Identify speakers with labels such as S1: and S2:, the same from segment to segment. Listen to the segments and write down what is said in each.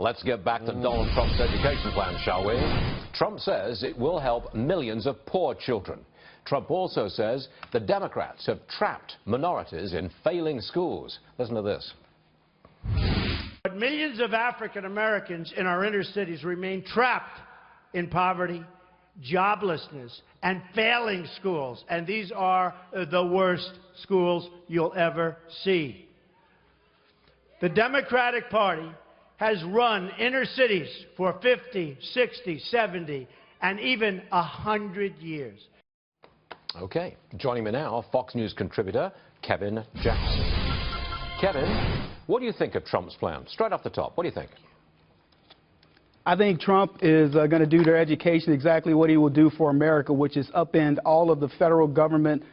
S1: Let's get back to Donald Trump's education plan, shall we? Trump says it will help millions of poor children. Trump also says the Democrats have trapped minorities in failing schools. Listen to this.
S2: But millions of African Americans in our inner cities remain trapped in poverty, joblessness, and failing schools. And these are the worst schools you'll ever see. The Democratic Party has run inner cities for 50, 60, 70, and even 100 years.
S1: Okay, joining me now, Fox News contributor Kevin Jackson. Kevin, what do you think of Trump's plan? Straight off the top, what do you think?
S3: I think Trump is going to do to education exactly what he will do for America, which is upend all of the federal government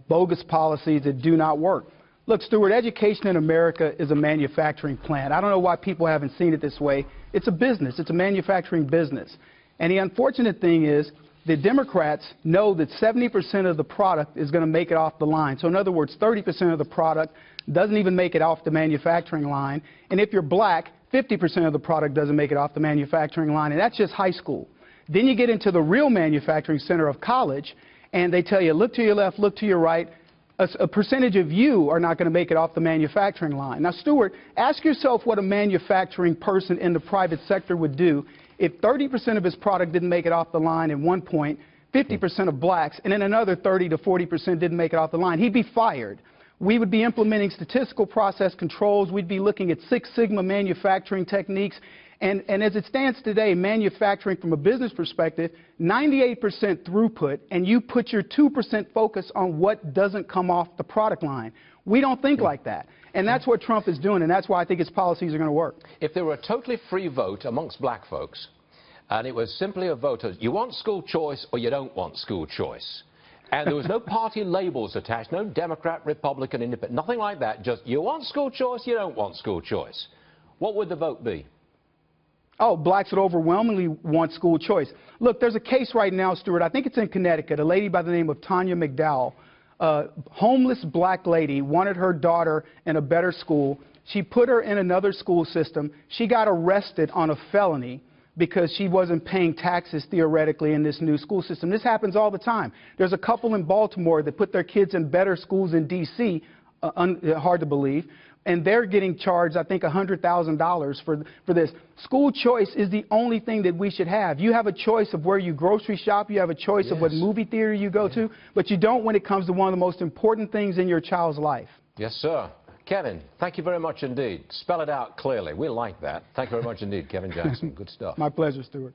S3: bogus policies that do not work. Look, Stuart, education in America is a manufacturing plant. I don't know why people haven't seen it this way. It's a business. It's a manufacturing business. And the unfortunate thing is the Democrats know that 70% of the product is going to make it off the line. So in other words, 30% of the product doesn't even make it off the manufacturing line. And if you're black, 50% of the product doesn't make it off the manufacturing line. And that's just high school. Then you get into the real manufacturing center of college, and they tell you, look to your left, look to your right. A percentage of you are not going to make it off the manufacturing line. Now, Stuart, ask yourself what a manufacturing person in the private sector would do if 30% of his product didn't make it off the line at one point, 50% of blacks, and then another 30 to 40% didn't make it off the line. He'd be fired. We would be implementing statistical process controls. We'd be looking at Six Sigma manufacturing techniques. And as it stands today, manufacturing from a business perspective, 98% throughput, and you put your 2% focus on what doesn't come off the product line. We don't think like that. And that's what Trump is doing, and that's why I think his policies are going to work.
S1: If there were a totally free vote amongst black folks, and it was simply a vote of you want school choice or you don't want school choice, and there was no party labels attached, no Democrat, Republican, Independent, nothing like that, just you want school choice, you don't want school choice, what would the vote be?
S3: Oh, blacks would overwhelmingly want school choice. Look, there's a case right now, Stuart, I think it's in Connecticut, a lady by the name of Tanya McDowell, a homeless black lady, wanted her daughter in a better school. She put her in another school system. She got arrested on a felony because she wasn't paying taxes, theoretically, in this new school system. This happens all the time. There's a couple in Baltimore that put their kids in better schools in D.C., hard to believe, and they're getting charged, I think, $100,000 for this. School choice is the only thing that we should have. You have a choice of where you grocery shop, you have a choice of what movie theater you go to, but you don't when it comes to one of the most important things in your child's life.
S1: Yes, sir. Kevin, thank you very much indeed. Spell it out clearly. We like that. Thank you very much indeed, Kevin Jackson. Good stuff.
S3: My pleasure, Stuart.